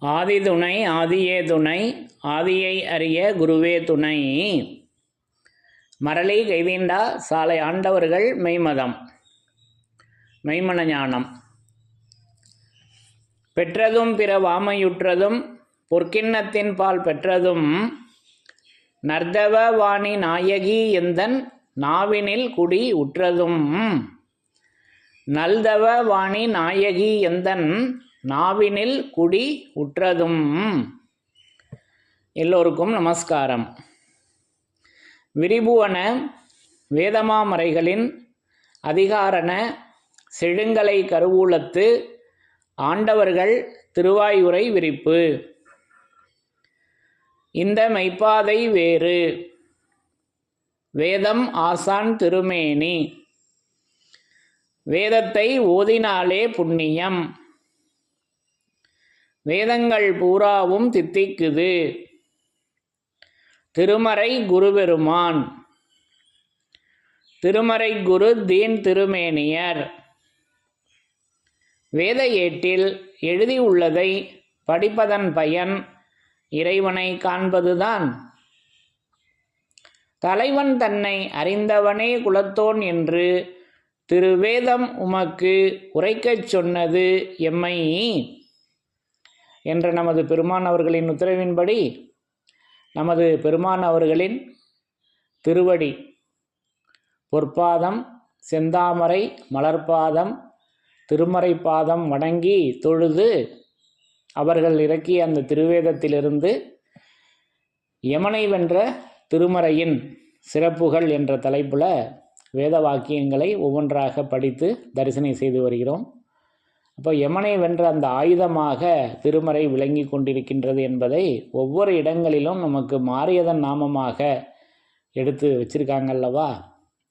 ஆதி துணை ஆதியே துணை ஆதியை அறிய குருவே துணை. மரளி கைதீண்டா சாலை ஆண்டவர்கள் மெய்மதம் மெய்மன ஞானம் பெற்றதும் பிற வாமையுற்றதும் பொற்கிண்ணத்தின் பால் பெற்றதும் நர்தவ வாணி நாயகி எந்தன் நாவினில் குடி உற்றதும். நல்தவ வாணி நாயகி எந்தன் நாவினில் குடி உற்றதும். எல்லோருக்கும் நமஸ்காரம். விரிபுவன வேதமாமறைகளின் அதிகாரண செழுங்கலை கருவூலத்து ஆண்டவர்கள் திருவாயுரை விரிப்பு. இந்த மெய்ப்பாதை வேறு வேதம் ஆசான் திருமேனி. வேதத்தை ஓதினாலே புண்ணியம். வேதங்கள் பூராவும் தித்திக்குது. திருமறை குருபெருமான். திருமறை குரு தீன் திருமேனியர். வேத ஏட்டில் எழுதியுள்ளதை படிப்பதன் பயன் இறைவனை காண்பதுதான். தலைவன் தன்னை அறிந்தவனே குலத்தோன் என்று திருவேதம் உமக்கு உரைக்கச் சொன்னது எம்மை என்ற நமது பெருமான் அவர்களின் உத்தரவின்படி நமது பெருமான் அவர்களின் திருவடி பொற்பாதம் செந்தாமரை மலர்பாதம் திருமறை பாதம் வணங்கி தொழுது அவர்கள் இறக்கிய அந்த திருவேதத்திலிருந்து யமனை வென்ற திருமறையின் சிறப்புகள் என்ற தலைப்புல வேத வாக்கியங்களை ஒவ்வொன்றாக படித்து தரிசனம் செய்து வருகிறோம். அப்போ யமனை வென்ற அந்த ஆயுதமாக திருமறை விளங்கி கொண்டிருக்கின்றது என்பதை ஒவ்வொரு இடங்களிலும் நமக்கு மாரியதன் நாமமாக எடுத்து வச்சிருக்காங்க அல்லவா.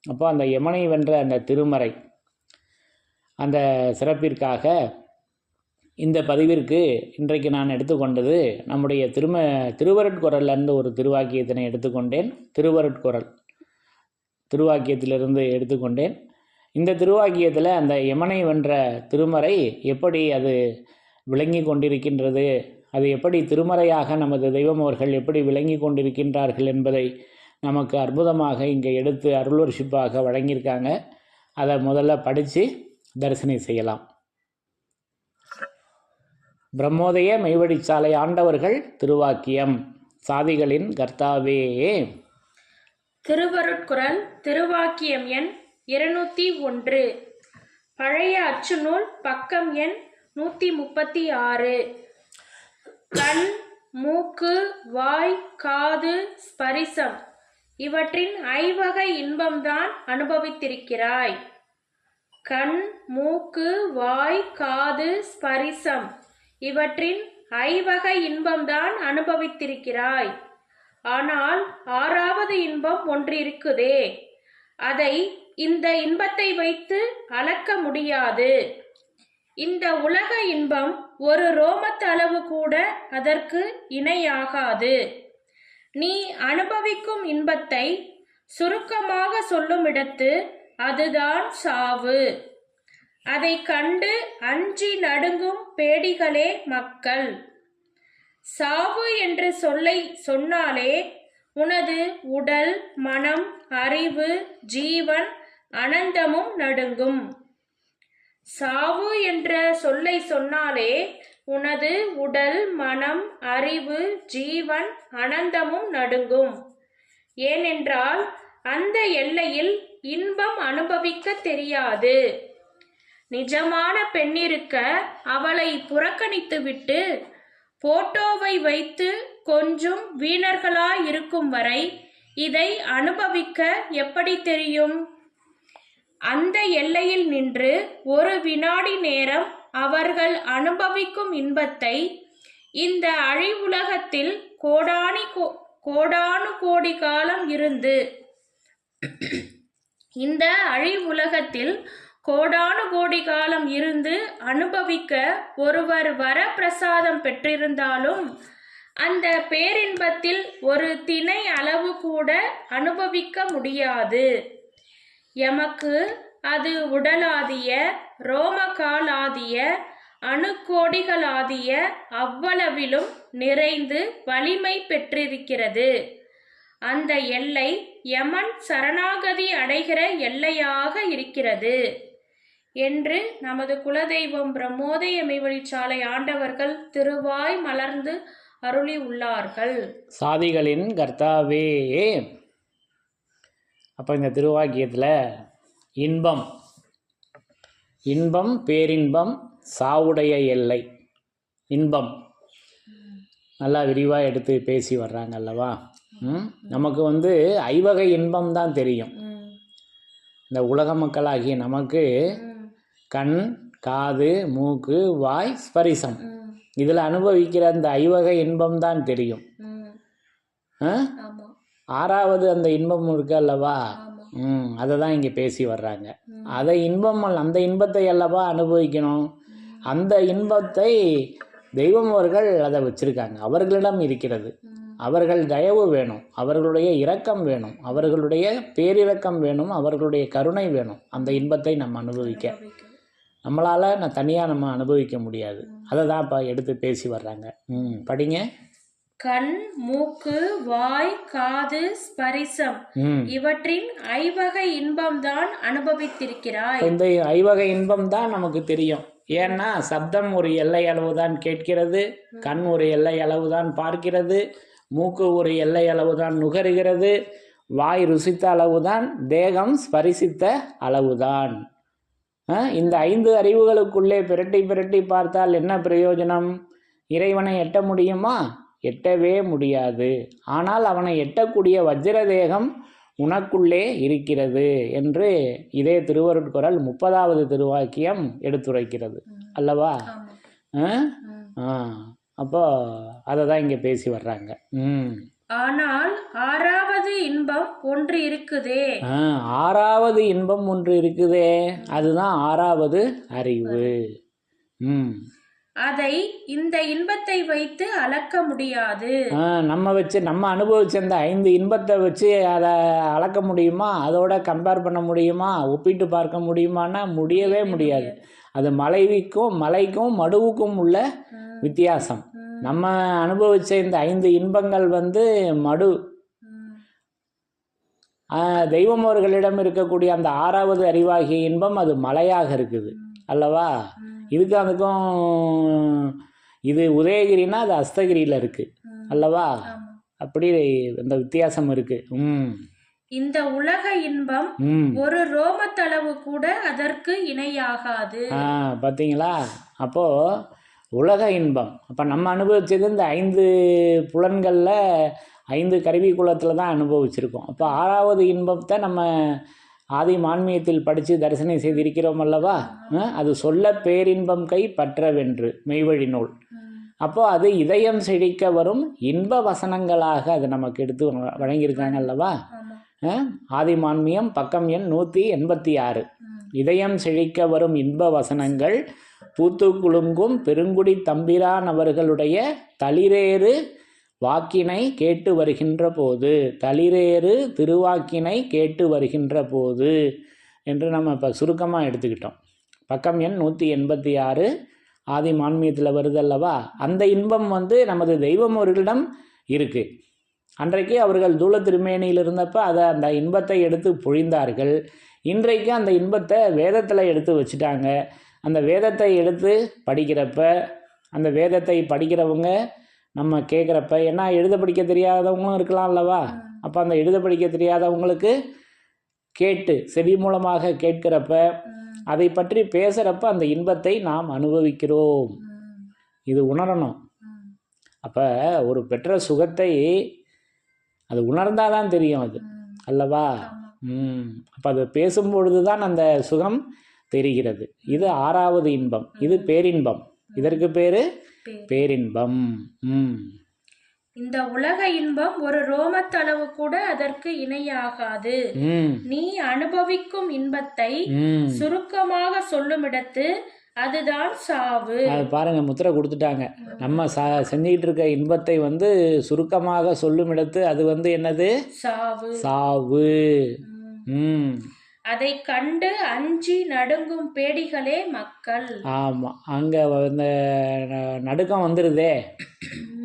அப்போ அந்த யமனை வென்ற அந்த திருமறை அந்த சிறப்பிற்காக இந்த பதிவிற்கு இன்றைக்கு நான் எடுத்துக்கொண்டது நம்முடைய திருவருட்குறளிலிருந்து ஒரு திருவாக்கியத்தினை எடுத்துக்கொண்டேன். திருவருட்குறள் திருவாக்கியத்திலிருந்து எடுத்துக்கொண்டேன். இந்த திருவாக்கியத்தில் அந்த யமனை வென்ற திருமறை எப்படி அது விளங்கி கொண்டிருக்கின்றது, அது எப்படி திருமறையாக நமது தெய்வம் அவர்கள் எப்படி விளங்கி கொண்டிருக்கின்றார்கள் என்பதை நமக்கு அற்புதமாக இங்கே எடுத்து அருள்வர்ஷிப்பாக வழங்கியிருக்காங்க. அதை முதல்ல படித்து தரிசனம் செய்யலாம். பிரம்மோதய மெய்வழிச்சாலை ஆண்டவர்கள் திருவாக்கியம். சாதிகளின் கர்த்தாவே. திருவருட்குறள் திருவாக்கியம் எண் 201. பழைய அச்சுநூல் பக்கம் எண் 136. கண் மூக்கு வாய் காது ஸ்பரிசம் இவற்றின் ஐவகை இன்பம்தான் அனுபவித்திருக்கிறாய். கண் மூக்கு வாய் காது ஸ்பரிசம் இவற்றின் ஐவகை இன்பம்தான் அனுபவித்திருக்கிறாய். ஆனால் ஆறாவது இன்பம் ஒன்று இருக்குதே, அதை இந்த இன்பத்தை வைத்து அளக்க முடியாது. இந்த உலக இன்பம் ஒரு ரோமத்து அளவு கூட அதற்கு இணையாகாது. நீ அனுபவிக்கும் இன்பத்தை சுருக்கமாக சொல்லுமிடத்து அதுதான் சாவு. அதை கண்டு அஞ்சி நடுங்கும் பேடிகளே மக்கள். சாவு என்று சொல்லை சொன்னாலே உனது உடல் மனம் அறிவு ஜீவன் அனந்தமும் நடுங்கும். சாவு என்ற சொல்லை சொன்னாலே உனது உடல் மனம் அறிவு ஜீவன் அனந்தமும் நடுங்கும். ஏனென்றால் அந்த எல்லையில் இன்பம் அனுபவிக்க தெரியாது. நிஜமான பெண்ணிருக்க அவளை புறக்கணித்துவிட்டு போட்டோவை வைத்து கொஞ்சம் வீணர்களாயிருக்கும் வரை இதை அனுபவிக்க எப்படி தெரியும்? அந்த எல்லையில் நின்று ஒரு வினாடி நேரம் அவர்கள் அனுபவிக்கும் இன்பத்தை இந்த அழிவுலகத்தில் கோடானு கோடி காலம் இருந்து இந்த அழிவுலகத்தில் கோடானு கோடி காலம் இருந்து அனுபவிக்க ஒருவர் வரப்பிரசாதம் பெற்றிருந்தாலும் அந்த பேரின்பத்தில் ஒரு திணை அளவு கூட அனுபவிக்க முடியாது. எமக்கு அது உடலாதிய ரோமகாலாதிய அணுக்கோடிகளாதிய அவ்வளவிலும் நிறைந்து வலிமை பெற்றிருக்கிறது. அந்த எல்லை யமன் சரணாகதி அடைகிற எல்லையாக இருக்கிறது என்று நமது குலதெய்வம் பிரம்மோதய மெய்வழிச்சாலை ஆண்டவர்கள் திருவாய் மலர்ந்து அருளி உள்ளார்கள். சாதிகளின் கர்த்தாவே. அப்போ இந்த திருவாக்கியத்தில் இன்பம், இன்பம், பேரின்பம், சாவுடைய எல்லை, இன்பம் நல்லா விரிவாக எடுத்து பேசி வர்றாங்க அல்லவா. நமக்கு வந்து ஐவகை இன்பம் தான் தெரியும். இந்த உலக மக்களாகிய நமக்கு கண், காது, மூக்கு, வாய், ஸ்பரிசம் இதில் அனுபவிக்கிற அந்த ஐவகை இன்பம் தான் தெரியும். ஆறாவது அந்த இன்பம் இருக்கு அல்லவா, அதை தான் இங்கே பேசி வர்றாங்க. அதை இன்பம், அந்த இன்பத்தை அல்லவா அனுபவிக்கணும். அந்த இன்பத்தை தெய்வம் அவர்கள் அதை வச்சிருக்காங்க, அவர்களிடம் இருக்கிறது. அவர்கள் தயவு வேணும், அவர்களுடைய இரக்கம் வேணும், அவர்களுடைய பேரிரக்கம் வேணும், அவர்களுடைய கருணை வேணும். அந்த இன்பத்தை நம்ம அனுபவிக்க நம்மளால் தனியாக நம்ம அனுபவிக்க முடியாது. அதை தான் இப்போ எடுத்து பேசி வர்றாங்க. படிங்க. கண், மூக்கு, வாய், காது, ஸ்பரிசம் இவற்றின் ஐவகை இன்பம் தான் அனுபவித்திருக்கிறாய். இந்த ஐவகை இன்பம் தான் நமக்கு தெரியும். ஏன்னா சப்தம் ஒரு எல்லை அளவு தான் கேட்கிறது, கண் ஒரு எல்லை அளவு தான் பார்க்கிறது, மூக்கு ஒரு எல்லை அளவு தான் நுகருகிறது, வாய் ருசித்த அளவுதான், தேகம் ஸ்பரிசித்த அளவுதான். இந்த 5 அறிவுகளுக்குள்ளே பிரட்டி பார்த்தால் என்ன பிரயோஜனம்? இறைவனை எட்ட முடியுமா? எட்டவே முடியாது. ஆனால் அவனை எட்டக்கூடிய வஜ்ர தேகம் உனக்குள்ளே இருக்கிறது என்று இதே திருவருட்குறள் 30வது திருவாக்கியம் எடுத்துரைக்கிறது அல்லவா. அப்போ அதை தான் இங்கே பேசி வர்றாங்க. ஆனால் 6வது இன்பம் ஒன்று இருக்குதே. 6வது இன்பம் ஒன்று இருக்குதே, அதுதான் 6வது அறிவு. அதை இந்த இன்பத்தை வைத்து அளக்க முடியாது. நம்ம அனுபவிச்ச அந்த 5 இன்பத்தை வச்சு அதை அளக்க முடியுமா? அதோட கம்பேர் பண்ண முடியுமா? ஒப்பிட்டு பார்க்க முடியுமான்னா முடியவே முடியாது. அது மலைக்கும் மடுவுக்கும் உள்ள வித்தியாசம். நம்ம அனுபவிச்ச இந்த 5 இன்பங்கள் வந்து மடு. தெய்வம் அவர்களிடம் இருக்கக்கூடிய அந்த 6வது அறிவாகிய இன்பம் அது மலையாக இருக்குது அல்லவா. இதுக்கும் அதுக்கும், இது உதயகிரினா அது அஸ்தகிரியில் இருக்கு அல்லவா. அப்படி இந்த வித்தியாசம் இருக்கு. இந்த உலக இன்பம் ஒரு ரோமத்தளவு கூட அதற்கு இணையாகாது. பார்த்தீங்களா? அப்போ உலக இன்பம், அப்போ நம்ம அனுபவிச்சது இந்த 5 புலன்களில் 5 கருவி குலத்தில் தான் அனுபவிச்சிருக்கோம். அப்போ 6வது இன்பத்தை நம்ம ஆதி மான்மியத்தில் படித்து தரிசனம் செய்திருக்கிறோம் அல்லவா. அது சொல்ல பேரின்பம் கை பற்றவென்று மெய்வழி நூல். அப்போ அது இதயம் செழிக்க வரும் இன்ப வசனங்களாக அது நமக்கு எடுத்து வழங்கியிருக்காங்க அல்லவா. ஆதி மான்மியம் பக்கம் எண் 186. இதயம் செழிக்க வரும் இன்ப வசனங்கள் பூத்து குலுங்கும் பெருங்குடி தம்பிரான் அவர்களுடைய தளிரேறு வாக்கினை கேட்டு வருகின்ற போது, தளிரேறு திருவாக்கினை கேட்டு வருகின்ற போது என்று நம்ம இப்போ சுருக்கமாக எடுத்துக்கிட்டோம். பக்கம் எண் 186 ஆதி மான்மியத்தில் வருதல்லவா. அந்த இன்பம் வந்து நமது தெய்வம் அவர்களிடம் இருக்குது. அன்றைக்கு அவர்கள் தூள திருமேனியில் இருந்தப்போ அந்த இன்பத்தை எடுத்து பொழிந்தார்கள். இன்றைக்கு அந்த இன்பத்தை வேதத்தில் எடுத்து வச்சுட்டாங்க. அந்த வேதத்தை எடுத்து படிக்கிறப்ப, அந்த வேதத்தை படிக்கிறவங்க நம்ம கேட்குறப்ப, ஏன்னா எழுத படிக்க தெரியாதவங்களும் இருக்கலாம் அல்லவா. அப்போ அந்த எழுத படிக்க தெரியாதவங்களுக்கு கேட்டு செவி மூலமாக கேட்கிறப்ப, அதை பற்றி பேசுகிறப்ப அந்த இன்பத்தை நாம் அனுபவிக்கிறோம். இது உணரணும். அப்போ ஒரு பெற்ற சுகத்தை அது உணர்ந்தாதான் தெரியும் அது அல்லவா. அப்போ அது பேசும்பொழுது தான் அந்த சுகம் தெரிகிறது. இது 6வது இன்பம், இது பேரின்பம். இதற்கு பேரு பேரின்பம். இந்த உலக இன்பம் ஒரு ரோமத்தளவு கூட அதற்கு இணையாகாது. நீ அனுபவிக்கும் இன்பத்தை சுருக்கமாக சொல்லுமிடத்து அதுதான் சாவு. அது பாருங்க, முத்திரை கொடுத்துட்டாங்க. நம்ம செஞ்சுக்கிட்டு இருக்க இன்பத்தை வந்து சுருக்கமாக சொல்லுமிடத்து அது வந்து என்னது? சாவு. சாவு. அதை கண்டு அஞ்சி நடுங்கும் பேடிகளே மக்கள். ஆமாம், அங்கே இந்த நடுக்கம் வந்துடுதே.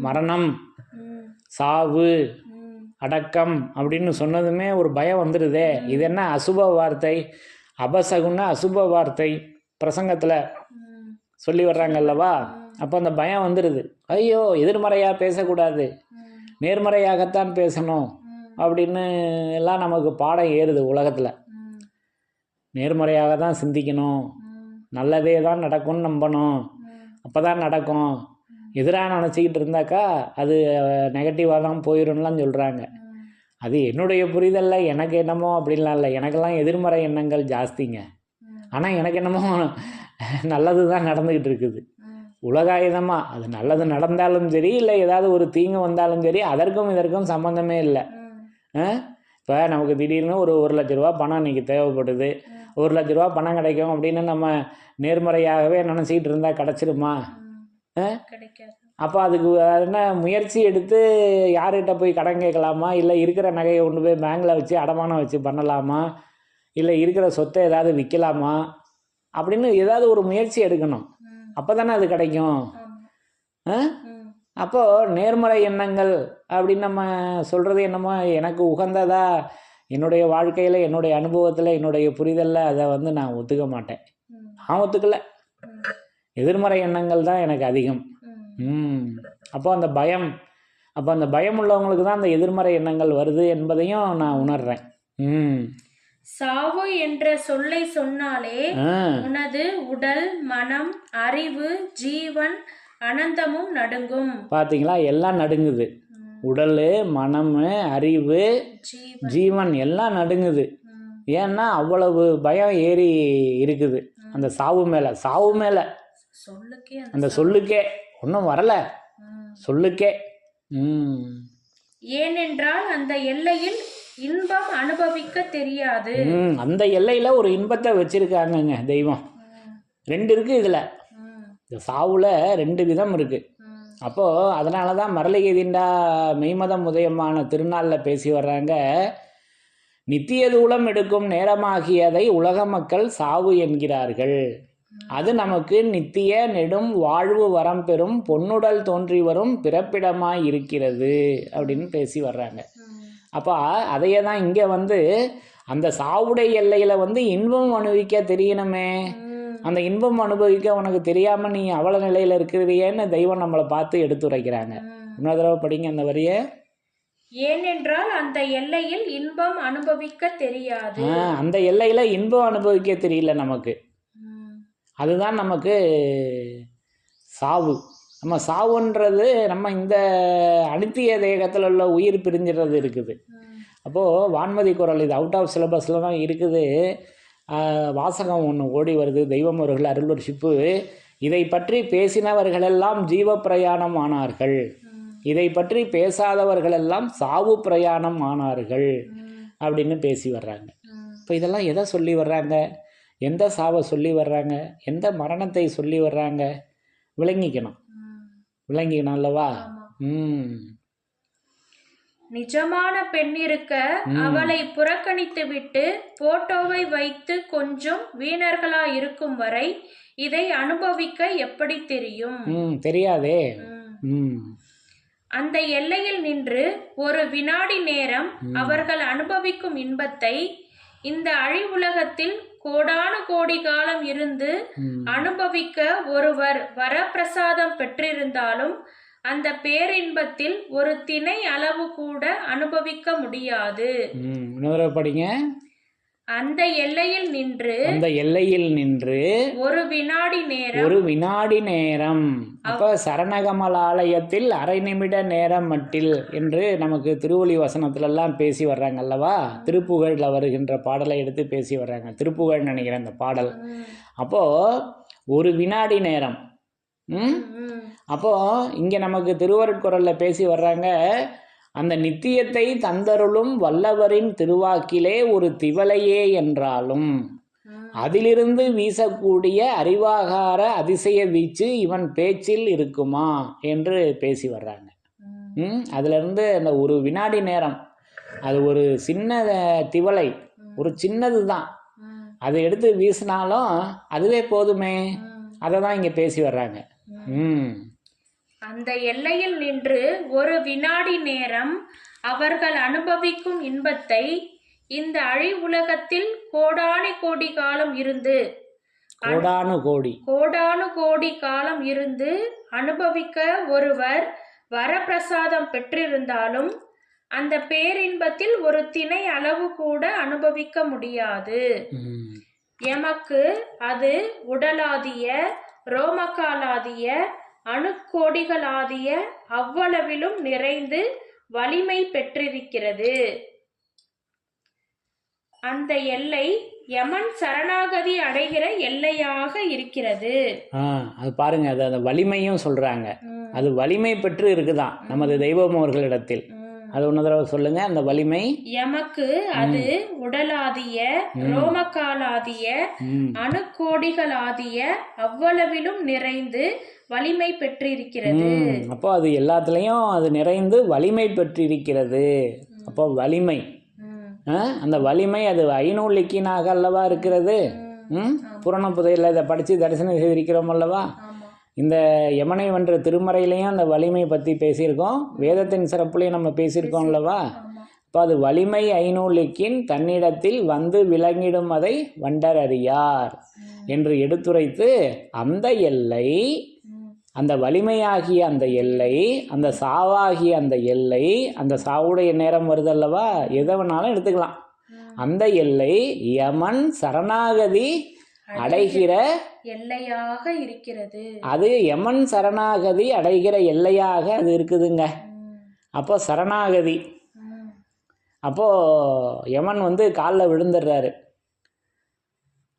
மரணம், சாவு, அடக்கம் அப்படின்னு சொன்னதுமே ஒரு பயம் வந்துடுதே. இது என்ன அசுப வார்த்தை, அபசகுன அசுப வார்த்தை பிரசங்கத்தில் சொல்லி வர்றாங்கல்லவா. அப்போ அந்த பயம் வந்துடுது. ஐயோ, எதிர்மறையாக பேசக்கூடாது, நேர்மறையாகத்தான் பேசணும் அப்படின்னு எல்லாம் நமக்கு பாடம் ஏறுது உலகத்தில். நேர்மறையாக தான் சிந்திக்கணும், நல்லதே தான் நடக்கும்னு நம்பணும், அப்போ தான் நடக்கும். எதிராக நினச்சிக்கிட்டு இருந்தாக்கா அது நெகட்டிவாக தான் போயிடும்லாம் சொல்கிறாங்க. அது என்னுடைய புரிதலில் எனக்கு என்னமோ அப்படின்லாம் இல்லை. எனக்கெல்லாம் எதிர்மறை எண்ணங்கள் ஜாஸ்திங்க. ஆனால் எனக்கு என்னமோ நல்லது தான் நடந்துக்கிட்டு இருக்குது உலகாயுதமாக. அது நல்லது நடந்தாலும் சரி, இல்லை ஏதாவது ஒரு தீங்கு வந்தாலும் சரி, அதற்கும் இதற்கும் சம்மந்தமே இல்லை. இப்போ நமக்கு திடீர்னு ஒரு 1,00,000 ரூபா பணம் இன்றைக்கி தேவைப்படுது. 1,00,000 ரூபா பணம் கிடைக்கும் அப்படின்னு நம்ம நேர்மறையாகவே நினச்சிக்கிட்டு இருந்தால் கிடச்சிருமா? அப்போ அதுக்கு என்ன முயற்சி எடுத்து யார்கிட்ட போய் கடன் கேட்கலாமா, இல்லை இருக்கிற நகையை கொண்டு போய் பேங்கில் வச்சு அடமானம் வச்சு பண்ணலாமா, இல்லை இருக்கிற சொத்தை ஏதாவது விற்கலாமா அப்படின்னு ஏதாவது ஒரு முயற்சி எடுக்கணும். அப்போ தானே அது கிடைக்கும். அப்போது நேர்மறை எண்ணங்கள் அப்படின்னு நம்ம சொல்கிறது என்னமோ எனக்கு உகந்ததா, என்னுடைய வாழ்க்கையில், என்னுடைய அனுபவத்தில், என்னுடைய புரிதலில் அதை நான் ஒத்துக்க மாட்டேன். நான் ஒத்துக்கலை. எதிர்மறை எண்ணங்கள் தான் எனக்கு அதிகம். அப்போ அந்த பயம் உள்ளவங்களுக்கு தான் அந்த எதிர்மறை எண்ணங்கள் வருது என்பதையும் நான் உணர்றேன். சாவு என்ற சொல்லை சொன்னாலே உனது உடல், மனம், அறிவு, ஜீவன் அனந்தமும் நடுங்கும். பார்த்தீங்களா, எல்லாம் நடுங்குது. உடல், மனம், அறிவு, ஜீவன் எல்லாம் நடுங்குது. ஏன்னா அவ்வளவு பயம் ஏறி இருக்குது அந்த சாவு மேலே. அந்த சொல்லுக்கே ஒன்றும் வரல, சொல்லுக்கே. ஏனென்றால் அந்த எல்லையில் இன்பம் அனுபவிக்க தெரியாது. அந்த எல்லையில் ஒரு இன்பத்தை வச்சிருக்காங்கங்க தெய்வம். 2 இருக்குது இதில். இந்த சாவுல 2 விதம் இருக்குது. அப்போது அதனால தான் மரளிகை தீண்டா மெய்மதம் உதயமான திருநாளில் பேசி வர்றாங்க. நித்திய தூளம் எடுக்கும் நேரமாகியதை உலக மக்கள் சாவு என்கிறார்கள். அது நமக்கு நித்திய நெடும் வாழ்வு வரம் பெறும் பொன்னுடல் தோன்றி வரும் பிறப்பிடமாய் இருக்கிறது அப்படின்னு பேசி வர்றாங்க. அப்போ அதையே தான் இங்கே அந்த சாவுடைய எல்லையில் இன்பம் அனுபவிக்க தெரியணுமே. அந்த இன்பம் அனுபவிக்க உனக்கு தெரியாமல் நீ அவல நிலையில் இருக்கிறியேன்னு தெய்வம் நம்மளை பார்த்து எடுத்துரைக்கிறாங்க. இன்னொரு தடவை படிங்க அந்த வரியை. ஏனென்றால் அந்த எல்லையில் இன்பம் அனுபவிக்க தெரியாது. அந்த எல்லையில் இன்பம் அனுபவிக்க தெரியல நமக்கு. அதுதான் நமக்கு சாவு. நம்ம சாவுன்றது நம்ம இந்த அனித்திய தேகத்தில் உள்ள உயிர் பிரிஞ்சிடுறது இருக்குது. அப்போது வான்மதி குரல், இது அவுட் ஆஃப் சிலபஸில் தான் இருக்குது. வாசகம் ஒன்று ஓடி வருது, தெய்வம் அவர்கள் அருள்வர்ஷிப்பு. இதை பற்றி பேசினவர்களெல்லாம் ஜீவ பிரயாணம் ஆனார்கள், இதை பற்றி பேசாதவர்களெல்லாம் சாவு பிரயாணம் ஆனார்கள் அப்படின்னு பேசி வர்றாங்க. இப்போ இதெல்லாம் எதை சொல்லி வர்றாங்க? எந்த சாவை சொல்லி வர்றாங்க? எந்த மரணத்தை சொல்லி வர்றாங்க? விளங்கிக்கணும் அல்லவா? நிஜமான பெண் இருக்க அவளை புறக்கணித்து விட்டு போட்டோவை வைத்து கொஞ்சம் வீணர்களா இருக்கும் வரை இதை அனுபவிக்க எப்படி தெரியும்? தெரியாதே. அந்த எல்லையில் நின்று ஒரு வினாடி நேரம் அவர்கள் அனுபவிக்கும் இன்பத்தை இந்த அழிவுலகத்தில் கோடானு கோடி காலம் இருந்து அனுபவிக்க ஒருவர் வரப்பிரசாதம் பெற்றிருந்தாலும் அந்த பேரின்பத்தில் ஒரு திணை அளவு கூட அனுபவிக்க முடியாது. படிங்க. அந்த எல்லையில் நின்று ஒரு வினாடி நேரம் அப்ப சரணகமலாலயத்தில் அரை நிமிட நேரம் மட்டில் என்று நமக்கு திருவொளி வசனத்திலெல்லாம் பேசி வர்றாங்க அல்லவா? திருப்புகழில் வருகின்ற பாடலை எடுத்து பேசி வர்றாங்க. திருப்புகழ் நினைக்கிறேன் அந்த பாடல். அப்போ ஒரு வினாடி நேரம். அப்போ இங்க நமக்கு திருவருட்குறளில் பேசி வர்றாங்க. அந்த நித்தியத்தை தந்தருளும் வல்லவரின் திருவாக்கிலே ஒரு திவலையே என்றாலும் அதிலிருந்து வீசக்கூடிய அறிவாகார அதிசய வீச்சு இவன் பேச்சில் இருக்குமா என்று பேசி வர்றாங்க. அதிலிருந்து அந்த ஒரு வினாடி நேரம், அது ஒரு சின்ன திவலை, ஒரு சின்னது தான். அதை எடுத்து வீசினாலும் அதுவே போதுமே. அதை தான் இங்கே பேசி வர்றாங்க. அந்த எல்லையில் நின்று ஒரு வினாடி நேரம் அவர்கள் அனுபவிக்கும் இன்பத்தை இந்த அழி உலகத்தில் கோடானு கோடி காலம் இருந்து கோடானு கோடி காலம் இருந்து அனுபவிக்க ஒருவர் வரப்பிரசாதம் பெற்றிருந்தாலும் அந்த பேரின்பத்தில் ஒரு திணை அளவு கூட அனுபவிக்க முடியாது. எமக்கு அது உடலாதிய, ரோமக்காலாதிய, அணுக்கோடிகளாதிய அவ்வளவிலும் நிறைந்து வலிமை பெற்றிருக்கிறது. அந்த எல்லை யமன் சரணாகதி அடைகிற எல்லையாக இருக்கிறது. அது பாருங்க, அது அந்த வலிமையும் சொல்றாங்க. அது வலிமை பெற்று இருக்குதான் நமது தெய்வம் அவர்களிடத்தில். அது ஒன்னு தடவை சொல்லுங்க. அந்த வலிமை எமக்கு அது உடலாதிய, ரோமக்காலாதிய, அணுக்கோடிகளாதிய அவ்வளவிலும் நிறைந்து வலிமை பெற்றிருக்கிறது. அப்போ அது எல்லாத்துலயும் அது நிறைந்து வலிமை பெற்றிருக்கிறது. அப்போ வலிமை, அந்த வலிமை அது ஐநூலிக்கினாக அல்லவா இருக்கிறது. புராண புதையில இதை படித்து தரிசனம் செய்திருக்கிறோம் அல்லவா. இந்த யமனை வென்ற திருமறையிலையும் அந்த வலிமை பற்றி பேசியிருக்கோம், வேதத்தின் சிறப்புலையும் நம்ம பேசியிருக்கோம் அல்லவா. இப்போ அது வலிமை ஐநூலிக்கின் தன்னிடத்தில் வந்து விளங்கிடும் அதை வண்டர் அறியார் என்று எடுத்துரைத்து, அந்த எல்லை, அந்த வலிமையாகிய அந்த எல்லை, அந்த சாவாகிய அந்த எல்லை, அந்த சாவுடைய நேரம் வருதல்லவா, எதை வேணாலும் எடுத்துக்கலாம். அந்த எல்லை யமன் சரணாகதி அடைகிற எல்லையாக இருக்கிறது. அது யமன் சரணாகதி அடைகிற எல்லையாக அது இருக்குதுங்க. அப்போ சரணாகதி, அப்போ யமன் காலில் விழுந்துடுறாரு.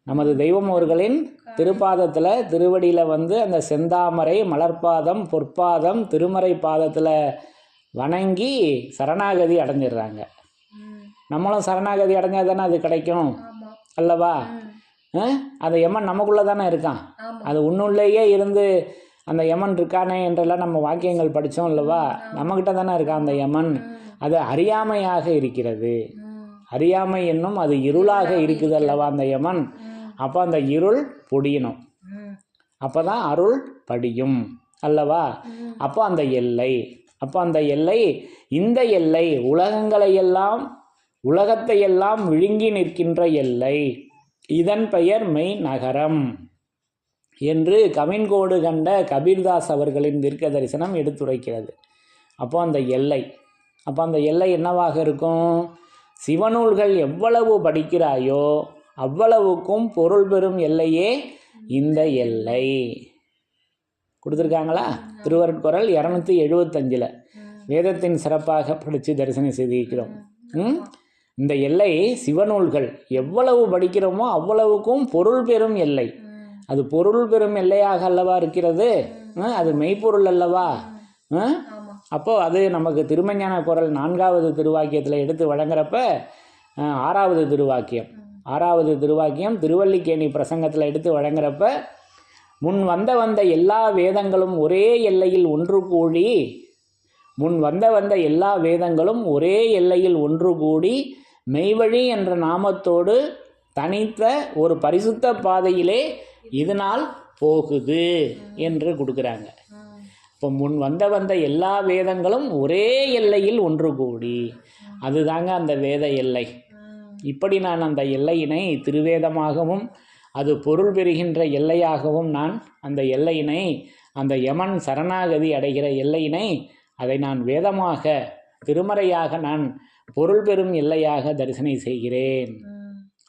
நமது தெய்வம் அவர்களின் திருப்பாதத்தில், திருவடியில் அந்த செந்தாமரை மலர்பாதம், பொற்பாதம், திருமறை பாதத்தில் வணங்கி சரணாகதி அடைஞ்சிடுறாங்க. நம்மளும் சரணாகதி அடைஞ்சால் தானே அது கிடைக்கும் அல்லவா. அந்த யமன் நமக்குள்ளே தானே இருக்கான். அது உன்னுள்ளேயே இருந்து அந்த யமன் இருக்கானே என்றெல்லாம் நம்ம வாக்கியங்கள் படித்தோம் அல்லவா. நம்மக்கிட்ட தானே இருக்கான் அந்த யமன். அது அறியாமையாக இருக்கிறது. அறியாமை என்னும் அது இருளாக இருக்குது அல்லவா அந்த யமன். அப்போ அந்த இருள் பொடியணும், அப்போ தான் அருள் படியும் அல்லவா. அப்போ அந்த எல்லை, அப்போ அந்த எல்லை, இந்த எல்லை உலகங்களையெல்லாம், உலகத்தையெல்லாம் விழுங்கி நிற்கின்ற எல்லை, இதன் பெயர் மெய் நகரம் என்று கவின்கோடு கண்ட கபீர்தாஸ் அவர்களின் தீர்க்க தரிசனம் எடுத்துரைக்கிறது. அப்போ அந்த எல்லை, அப்போ அந்த எல்லை என்னவாக இருக்கும்? சிவநூல்கள் எவ்வளவு படிக்கிறாயோ அவ்வளவுக்கும் பொருள் பெறும் எல்லையே இந்த எல்லை. கொடுத்துருக்காங்களா? திருவருட்குறள் 275 வேதத்தின் சிறப்பாக படித்து தரிசனம் செய்திருக்கிறோம். இந்த எல்லை சிவநூல்கள் எவ்வளவு படிக்கிறோமோ அவ்வளவுக்கும் பொருள் பெறும் எல்லை. அது பொருள் பெறும் எல்லையாக அல்லவா இருக்கிறது. அது மெய்ப்பொருள் அல்லவா. அப்போ அது நமக்கு திருமஞான குறள் 4வது திருவாக்கியத்தில் எடுத்து வழங்குறப்ப 6வது திருவாக்கியம், 6வது திருவாக்கியம் திருவல்லிக்கேணி பிரசங்கத்தில் எடுத்து வழங்குறப்ப, முன் வந்த எல்லா வேதங்களும் ஒரே எல்லையில் ஒன்று கூடி, முன் வந்த எல்லா வேதங்களும் ஒரே எல்லையில் ஒன்று கூடி மெய்வழி என்ற நாமத்தோடு தனித்த ஒரு பரிசுத்த பாதையிலே இதனால் போகுது என்று கொடுக்குறாங்க. இப்போ முன் வந்த எல்லா வேதங்களும் ஒரே எல்லையில் ஒன்று கூடி, அதுதாங்க அந்த வேத எல்லை. இப்படி நான் அந்த எல்லையினை திருவேதமாகவும் அது பொருள் பெறுகின்ற எல்லையாகவும் நான் அந்த எல்லையினை, அந்த யமன் சரணாகதி அடைகிற எல்லையினை, அதை நான் வேதமாக, திருமறையாக நான் பொருள் பெறும் எல்லையாக தரிசனம் செய்கிறேன்.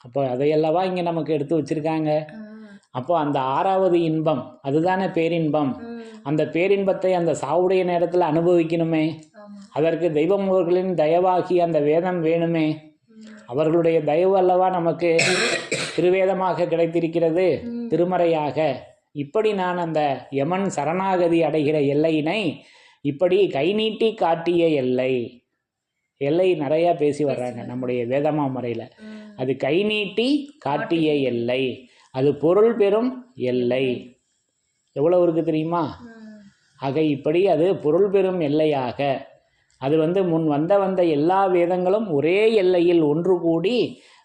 அப்போ அதையல்லவா இங்கே நமக்கு எடுத்து வச்சிருக்காங்க. அப்போ அந்த 6வது இன்பம் அதுதானே பேரின்பம். அந்த பேரின்பத்தை அந்த சாவுடைய நேரத்தில் அனுபவிக்கணுமே. அதற்கு தெய்வம் அவர்களின் தயவாகி அந்த வேதம் வேணுமே. அவர்களுடைய தயவு அல்லவா நமக்கு திருவேதமாக கிடைத்திருக்கிறது, திருமறையாக. இப்படி நான் அந்த யமன் சரணாகதி அடைகிற எல்லையினை இப்படி கை நீட்டி காட்டிய எல்லை. எல்லை நிறையா பேசி வர்றாங்க நம்முடைய வேதமாமறையில். அது கை நீட்டி காட்டிய எல்லை, அது பொருள் பெறும் எல்லை. எவ்வளவு இருக்கு தெரியுமா? ஆக இப்படி அது பொருள் பெறும் எல்லையாக, அது முன் வந்த எல்லா வேதங்களும் ஒரே எல்லையில் ஒன்று கூடி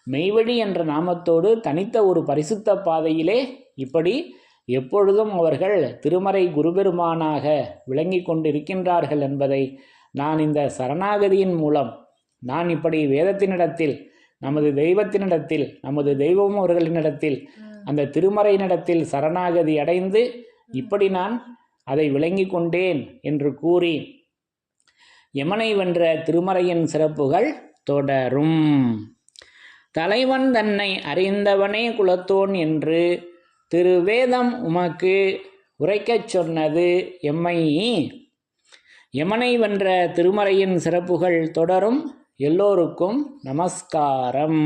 மெய்வழி என்ற நாமத்தோடு தனித்த ஒரு பரிசுத்த பாதையிலே இப்படி எப்பொழுதும் அவர்கள் திருமறை குருபெருமானாக விளங்கி கொண்டிருக்கின்றார்கள் என்பதை நான் இந்த சரணாகதியின் மூலம் நான் இப்படி வேதத்தினிடத்தில், நமது தெய்வத்தினிடத்தில், நமது தெய்வம் அவர்களினிடத்தில், அந்த திருமறையினிடத்தில் சரணாகதி அடைந்து இப்படி நான் அதை விளங்கி கொண்டேன் என்று கூறி யமனை வென்ற திருமறையின் சிறப்புகள் தொடரும். தலைவன் தன்னை அறிந்தவனே குலத்தோன் என்று திருவேதம் உமக்கு உரைக்கச் சொன்னது எம்மை. யமனை வென்ற திருமறையின் சிறப்புகள் தொடரும். எல்லோருக்கும் நமஸ்காரம்.